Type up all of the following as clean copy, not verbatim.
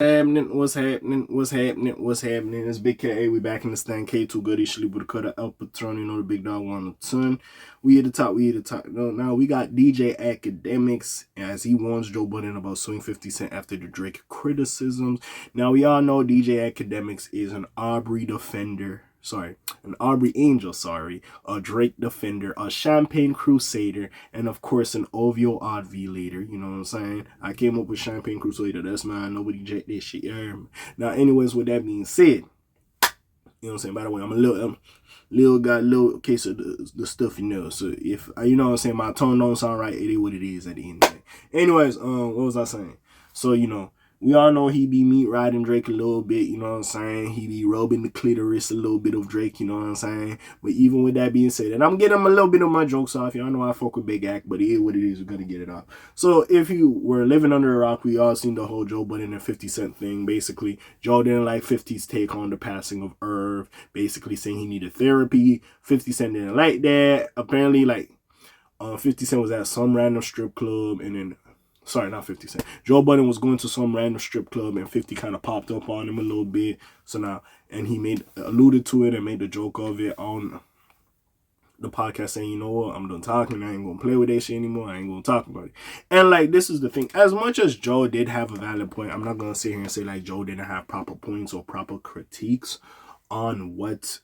What's happening? It's Big K.A. We back in the stand. K2 Goody sleep with a cut of El Patron. You know the big dog on the ton. We at the top. Now we got DJ Akademiks as he warns Joe Budden about suing 50 Cent after the Drake criticisms. Now we all know DJ Akademiks is an Aubrey defender. An Aubrey Angel, a Drake defender, a Champagne Crusader, and of course an OVO odd V later. You know what I'm saying? I came up with Champagne Crusader. That's mine. Nobody jacked this shit. Now, anyways, with that being said, you know what I'm saying? By the way, I'm a little case of the stuff, you know. So if you know what I'm saying, my tone don't sound right, it is what it is at the end of the day. Anyways, what was I saying? So, you know, we all know he be meat riding Drake a little bit, you know what I'm saying? He be rubbing the clitoris a little bit of Drake, you know what I'm saying? But even with that being said, and I'm getting him a little bit of my jokes off. Y'all know I fuck with Big Act, but it is what it is. We're going to get it off. So if you were living under a rock, we all seen the whole Joe Budden and 50 Cent thing. Basically, Joe didn't like 50's take on the passing of Irv, basically saying he needed therapy. 50 Cent didn't like that. Apparently, 50 Cent was at some random strip club and then... Sorry, not 50 Cent. Joe Budden was going to some random strip club and 50 kind of popped up on him a little bit. So now, and he alluded to it and made a joke of it on the podcast saying, you know what, I'm done talking. I ain't going to play with that shit anymore. I ain't going to talk about it. And this is the thing. As much as Joe did have a valid point, I'm not going to sit here and say Joe didn't have proper points or proper critiques on what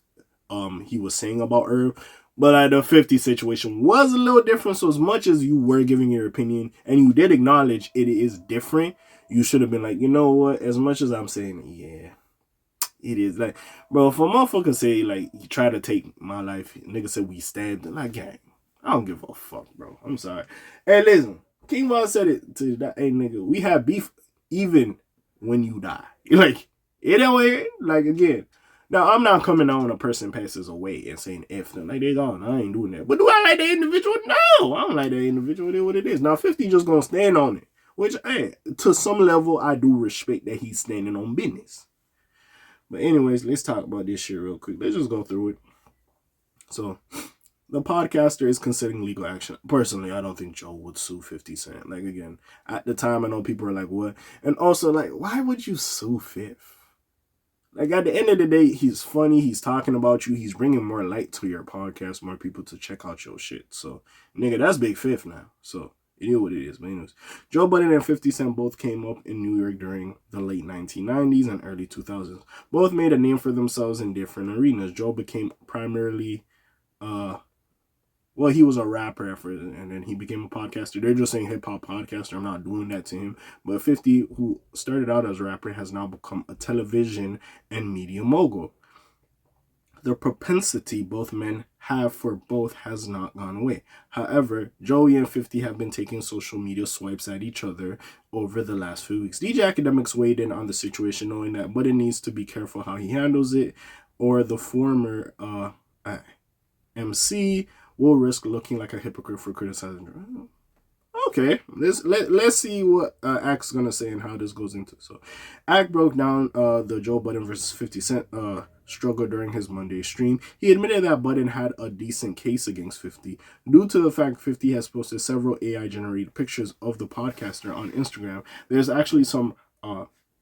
he was saying about Irv. But the 50 situation was a little different. So as much as you were giving your opinion and you did acknowledge it is different, you should have been like, you know what? As much as I'm saying, yeah, it is. Bro, if a motherfucker say, he tried to take my life, nigga said we stabbed him, gang, I don't give a fuck, bro. I'm sorry. Hey, listen, King Von said it to that, hey, nigga, we have beef even when you die. It don't, again. Now, I'm not coming on when a person passes away and saying F them. They gone. I ain't doing that. But do I like that individual? No, I don't like that individual. It is what it is. Now, 50 just gonna stand on it. Which, hey, to some level, I do respect that he's standing on business. But anyways, let's talk about this shit real quick. Let's just go through it. So, the podcaster is considering legal action. Personally, I don't think Joe would sue 50 Cent. Again, at the time, I know people are like, what? And also, why would you sue Fifth? At the end of the day, he's funny. He's talking about you. He's bringing more light to your podcast, more people to check out your shit. So, nigga, that's Big Fifth now. So, it is what it is. But anyways, Joe Budden and 50 Cent both came up in New York during the late 1990s and early 2000s. Both made a name for themselves in different arenas. Joe became primarily... he was a rapper at first, and then he became a podcaster. They're just saying hip-hop podcaster. I'm not doing that to him. But 50, who started out as a rapper, has now become a television and media mogul. The propensity both men have for both has not gone away. However, Joey and 50 have been taking social media swipes at each other over the last few weeks. DJ Akademiks weighed in on the situation, knowing that Budden needs to be careful how he handles it, or the former MC will risk looking like a hypocrite for criticizing. Okay, let's see what Act's gonna say and how this goes into. So, Act broke down the Joe Budden versus 50 Cent struggle during his Monday stream. He admitted that Budden had a decent case against 50 due to the fact 50 has posted several AI-generated pictures of the podcaster on Instagram. There's actually some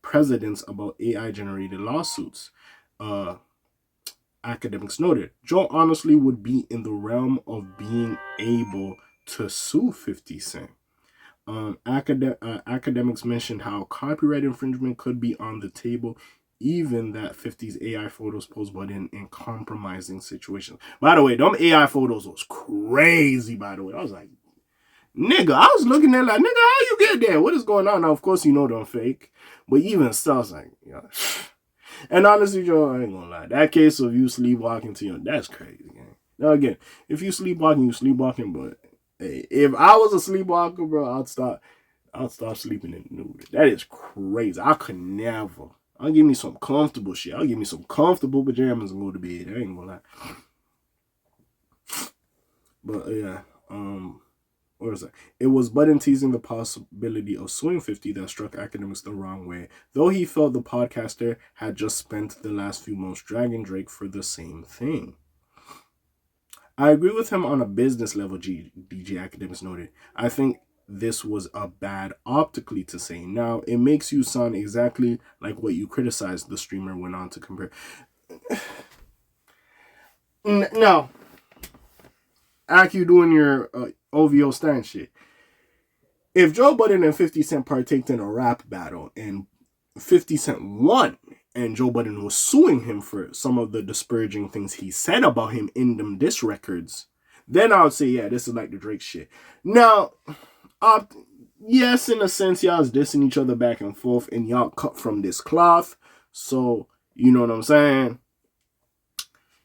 precedents about AI-generated lawsuits. Akademiks noted, Joe honestly would be in the realm of being able to sue 50 Cent. Akademiks mentioned how copyright infringement could be on the table, even that 50's AI photos pose Budden in compromising situations. By the way, them AI photos was crazy, by the way. I was like, nigga, I was looking at nigga, how you get there? What is going on? Now, of course, you know they're fake, but even still, I was like, yeah. And honestly, Joe, I ain't gonna lie. That case of you sleepwalking to your, that's crazy, gang. Now, again, if you sleepwalking, but hey, if I was a sleepwalker, bro, I'd start sleeping in the nude. That is crazy. I could never. I'll give me some comfortable shit. I'll give me some comfortable pajamas and go to bed. I ain't gonna lie. But yeah, what was that? It was Budden teasing the possibility of suing 50 that struck Akademiks the wrong way, though he felt the podcaster had just spent the last few months dragging Drake for the same thing. I agree with him on a business level, DJ Akademiks noted. I think this was a bad optically to say. Now, it makes you sound exactly like what you criticized, the streamer went on to compare. No. Act you doing your OVO stand shit. If Joe Budden and 50 Cent partaked in a rap battle and 50 Cent won, and Joe Budden was suing him for some of the disparaging things he said about him in them diss records, then I would say, yeah, this is like the Drake shit. Now, yes, in a sense, y'all's dissing each other back and forth, and y'all cut from this cloth. So, you know what I'm saying?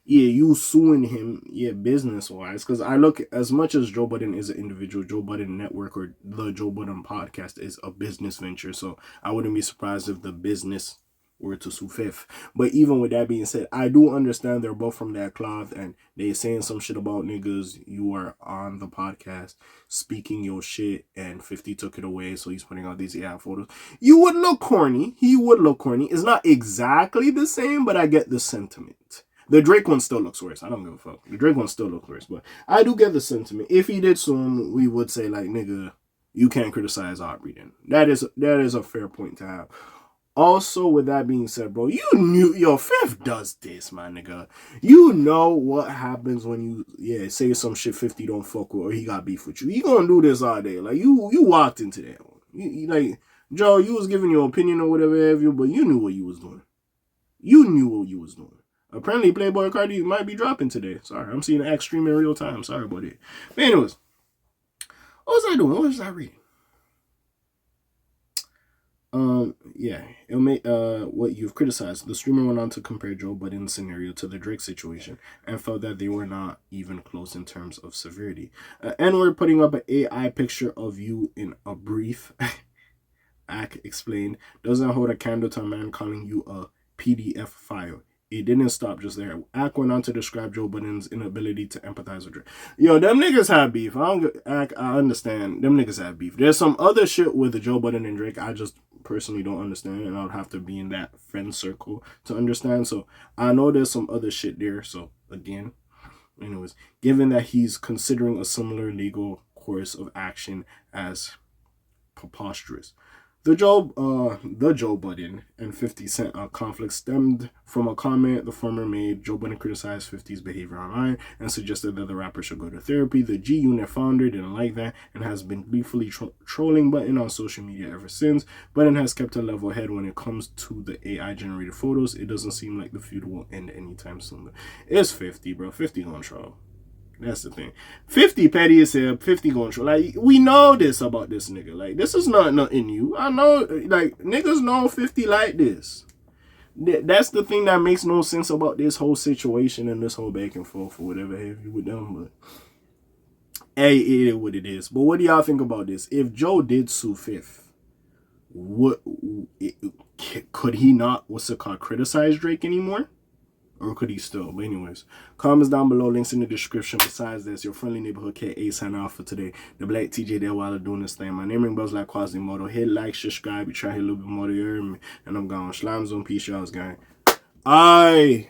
Yeah, you suing him, yeah, business-wise. Because I look, as much as Joe Budden is an individual, Joe Budden Network or the Joe Budden podcast is a business venture. So I wouldn't be surprised if the business were to sue Fifth. But even with that being said, I do understand they're both from that cloth and they saying some shit about niggas. You are on the podcast speaking your shit and 50 took it away, so he's putting out these AI photos. You would look corny. He would look corny. It's not exactly the same, but I get the sentiment. The Drake one still looks worse. I don't give a fuck. The Drake one still looks worse. But I do get the sentiment. If he did sue him, we would say, like, nigga, you can't criticize art reading. That is a fair point to have. Also, with that being said, bro, you knew your Fifth does this, my nigga. You know what happens when you, say some shit 50 don't fuck with or he got beef with you. He gonna do this all day. Like, you walked into that one. You, like, Joe, you was giving your opinion or whatever have you, but you knew what you was doing. You knew what you was doing. Apparently, Playboy Cardi might be dropping today. Sorry, I'm seeing Act stream in real time. Sorry about it. But anyways, what was I doing? What was I reading? It'll make what you've criticized. The streamer went on to compare Joe Budden's scenario to the Drake situation and felt that they were not even close in terms of severity. And we're putting up an AI picture of you in a brief. Ack explained, doesn't hold a candle to a man calling you a PDF file. It didn't stop just there. Ack went on to describe Joe Budden's inability to empathize with Drake. Yo, them niggas have beef. I understand. Them niggas have beef. There's some other shit with the Joe Budden and Drake I just personally don't understand, and I would have to be in that friend circle to understand. So I know there's some other shit there. So again, anyways, given that he's considering a similar legal course of action as preposterous. The Joe Budden and 50 Cent conflict stemmed from a comment the former made. Joe Budden criticized 50's behavior online and suggested that the rapper should go to therapy. The G-Unit founder didn't like that and has been gleefully trolling Budden on social media ever since. Budden has kept a level head when it comes to the AI-generated photos. It doesn't seem like the feud will end anytime soon. It's 50, bro. 50 gonna troll. That's the thing. 50 petty as hell, 50 going troll. Like, we know this about this nigga. Like, this is not nothing new. I know, like, niggas know 50 like this. That's the thing that makes no sense about this whole situation and this whole back and forth or whatever have you with them. But, hey, it is what it is. But what do y'all think about this? If Joe did sue Fifth, could he not, criticize Drake anymore? Or could he still? But anyways, comments down below, links in the description. Besides this, your friendly neighborhood K.A. signing off for today. The Black TJ there while I'm doing this thing. My name ring bells like Quasimodo. Hit like, subscribe. You try to hit a little bit more to hear me. And I'm gone. Slimes on peace, y'all's gang. Aye.